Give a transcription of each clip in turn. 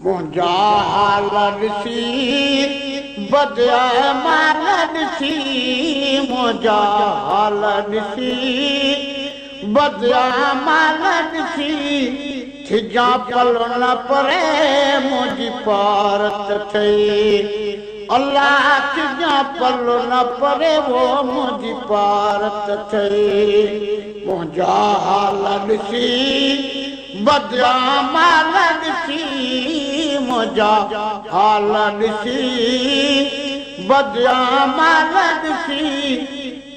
मुंहिंजा हाल ॾिसी बदिया मान ॾिसी मुंहिंजा हाल ॾिसी बदिया मान ॾिसी थिजा पलो न परे मुंहिंजी पारत ठही अल्लाह थिजा पलो न परे वो मुंहिंजी पारत ठही मुंहिंजा हाल ॾिसी बदिया माल ॾिसी मुंहिंजा हाल ॾिसी बदिया माल ॾिसी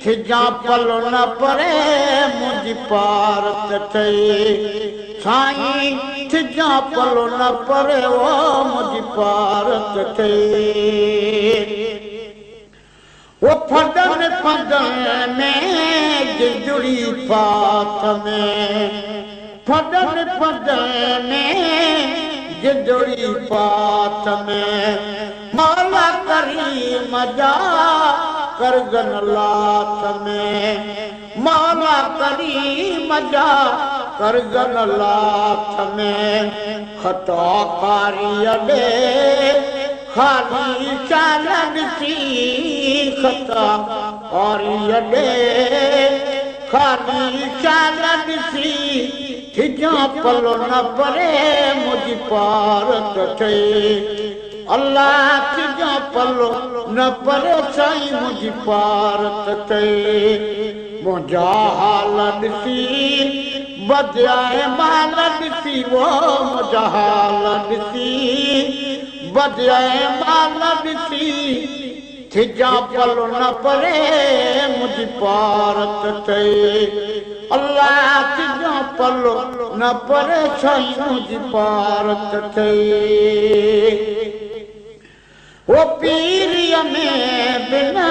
थिजा पलो न परे मुंहिंजी पारत ठही साईं थिजा पलो न परे वो मुंहिंजी पारत ठही वो फदन फदन में जिजुड़ी फात में फदन फदन में जिजुड़ी फात में मौला करीम जा करगन लात में मौला करीम जा करगन लात में खता कारी अडे खाली चाल ॾिसी खता कारी अडे खाली चाल ॾिसी थिजा पलो न परे मुंहिंजी पारत ठही अल्लाह थिजा पलो न परे साईं मुंहिंजी पारत ठही मुंहिंजा हाल ॾिसी बदिया माल ॾिसी वो मुंहिंजा हाल ॾिसी बदिया माल ॾिसी थिजा पलो न परे मुंहिंजी पारत ठही अल्लाह थिजा पलो न परे साईं मुंहिंजी पारत ठही वो पीरीअ में बिना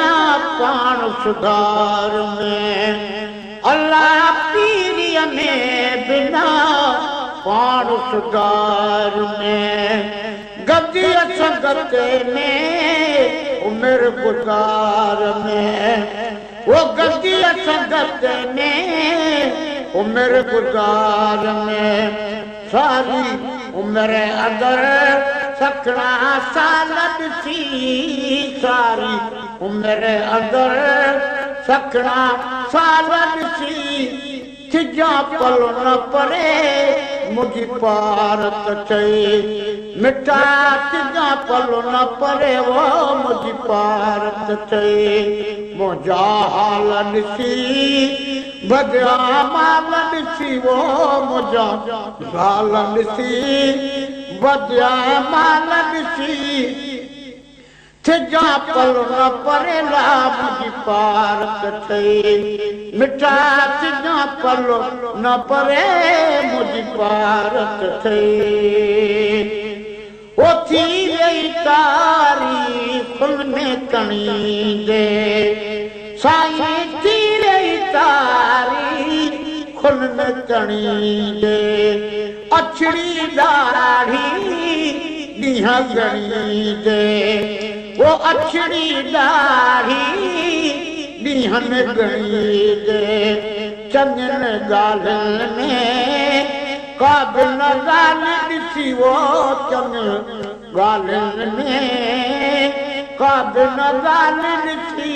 पाण सुधार में अल्लाह पीरीअ में बिना पाण सुधार में गद्दीअ संगत में उमिर गुज़ार में वो गद्दीअ संगत में उमिर गुज़ार में सारी उमिर अदर सकड़ा साल ॾिसी सारी उमिर अदर सकड़ा साल ॾिसी थिजा पलो न परे मुंहिंजी पारत ठही मिठा थिजा पलो न परे वो मुंहिंजी पारत ठही मुंहिंजा हाल ॾिसी बदिया माल ॾिसी वो मुंहिंजा हाल ॾिसी बदिया माल ॾिसी थिजा पलो न परे ला मुंहिंजी पारत ठही मिठा थिजा पलो न परे मुंहिंजी पारत ठही वो थी वई तारीख़ुन में कणींदे साईं थी वई तारीख़ुन में कणींदे अछड़ी दाढ़ी ॾींहं ॻणींदे वो अछड़ी दाढ़ी ॾींहं ॻणींदे चङनि ॻाल्हियुनि में का बि न ॻाल्हि ॾिसी वो चङनि ॻाल्हियुनि में का बि न ॻाल्हि ॾिसी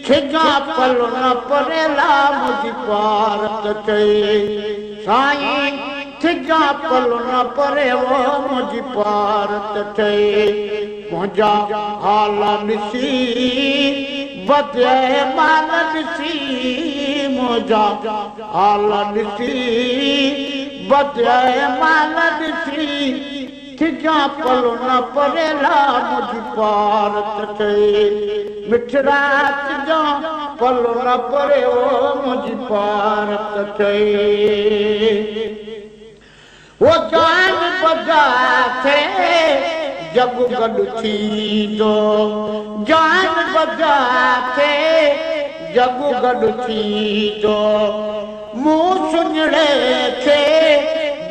थिजा पलो न परे ला मुंहिंजी पारत ठही साईं थिजा पलो न परे वो मुंहिंजी पारत ठही मुंहिंजा हाल ॾिसी बदिया माल ॾिसी मुंहिंजा हाल ॾिसी बदिया माल ॾिसी थिजा पलो न परे ला मुंहिंजी पारत ठही मिठड़ा थिजा पलो न परे वो मुंहिंजी पारत ठही वो जान बजा थे जग गॾु थींदो जान बजा थे जग गॾु थींदो मुंहुं सुञड़े थे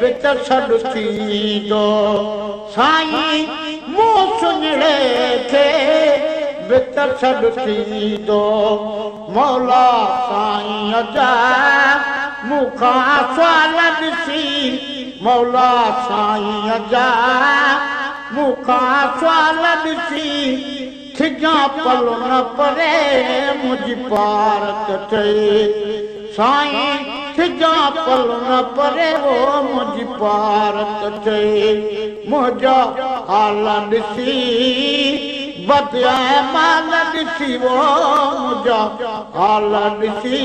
बित सॾु थींदो साईं मुंहुं सुञड़े थे बित सॾु थींदो मौला साईं जा मूंखां सुवाल ॾिसी मौला साईं जा मूंखां सुवाल ॾिसी थिजां पल न परे मुंहिंजी पारत ठही साईं थिजां पल न परे वो मुंहिंजी पारत ठही मुंहिंजा हाल ॾिसी बदिया माल ॾिसी वो मुंहिंजा हाल ॾिसी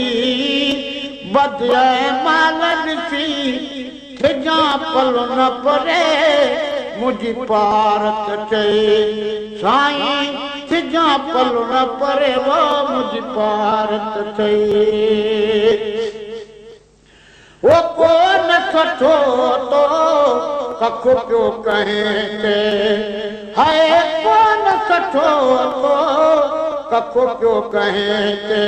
बदिया माल ॾिसी थिजां पल न परे मुंहिंजी पारत ठही साईं थिजां पल न परे वो मुंहिंजी पारत ठही वो कोन सठो तो कख पियो कहें ते हाय कोन सठो तो कख पियो कहें ते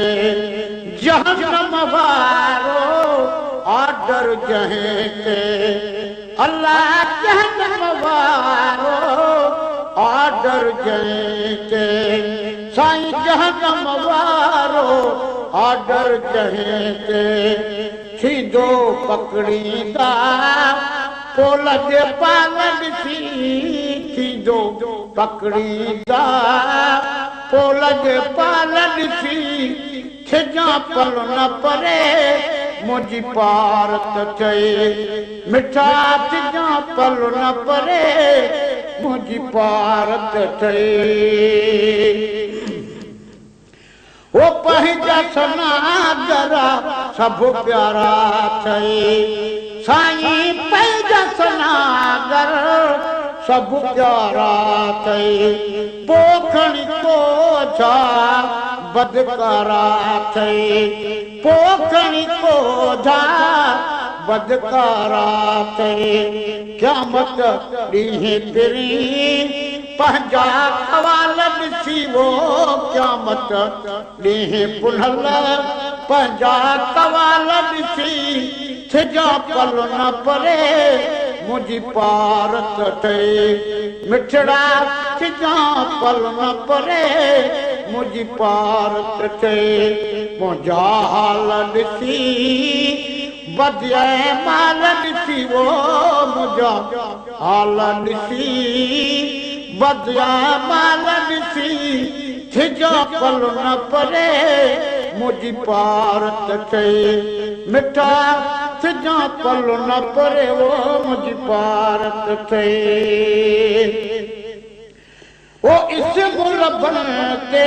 जहन्नम वारो ऑर्डर जहें ते अल्लाह जहन्नम वारो ऑर्डर जहें ते साईं जहन्नम वारो ऑर्डर जहें ते थींदो पकड़ींदा पोल जे पाल ॾिसी थींदो पकड़ींदा पोल जे पाल ॾिसी थिजां पल न परे मुंहिंजी पारत ठही मिठा थिजां पल न परे मुंहिंजी पारत ठही वो पंहिंजा सनागरा सभु प्यारा ठही साईं पंहिंजा सनागर सभु प्यारा ठही पोखणी कोझा बदकारा ठही पोखणी कोझा बदकारा ठही क़यामत ॾींहुं फिरी पंहिंजा अवाल ॾिसी वो क़यामत ॾींहुं पुनल पंहिंजा अवाल ॾिसी थिजां पल न परे मुंहिंजी पारत ठही मिठड़ा थिजां पल न परे मुंहिंजी पारत ठही मुंहिंजा हाल ॾिसी बदिया माल ॾिसी वो मुंहिंजा हाल ॾिसी बदिया माल ॾिसी थिजां पल न परे मुंहिंजी पारत ठही मिठा थिजां पल न परे वो मुंहिंजी पारत ठही वो इस्म लभण ते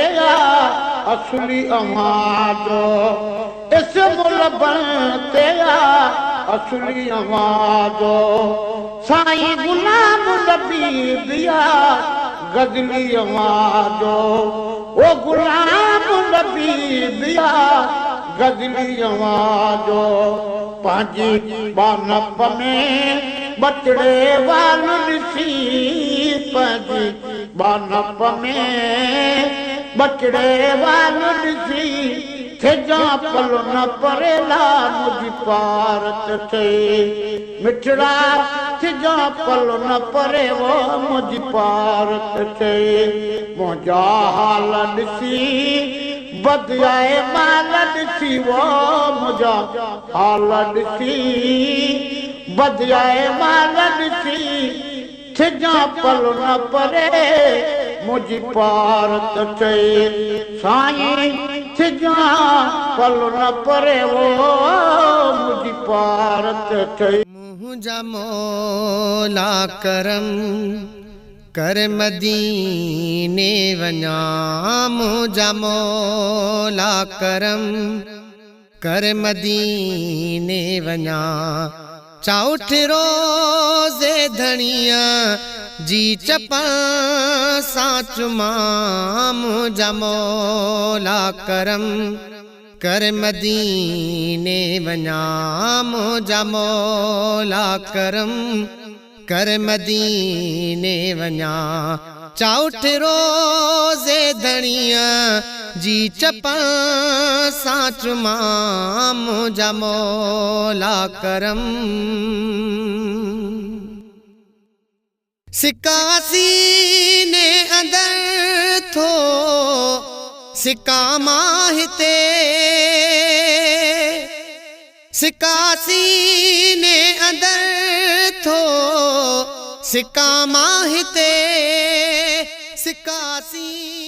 असली अमादो इस्म लभण ते असली अमादो साईं गुलाम नबी दिया गजली अमादो वो गुलाम नबी दिया गजली अमादो पंहिंजी बानप में बचड़े वाल ॾिसी पंहिंजी बानप में बचड़े वाल ॾिसी थिजां पल न परे ला मुंहिंजी पारत ठही मिठड़ा थिजां पल न परे वो मुंहिंजी पारत ठही मुंहिंजा हाल ॾिसी बदिया माल ॾिसी वो मुंहिंजा हाल ॾिसी बदिया माल ॾिसी थिजां पल न परे मुंहिंजी पारत ठही साईं थिजां पल न परे वो मुंहिंजी पारत ठही मुंहिंजा मौला करम कर मदीने वञा मुंहिंजा मौला करम कर मदीने वञा चौठ रोज़े धणिया जी चपां सां चुमा मुंहिंजा मौला करम कर मदीने वञा मुंहिंजा मौला करम कर मदीने वञा चौठ रोज़े धणिया जी चपां सां चुमा मुंहिंजा मौला करम सिकासी ने अंदर थो सिका मां हिते सिकासी ने अंदर थो सिका मां हिते सिकासी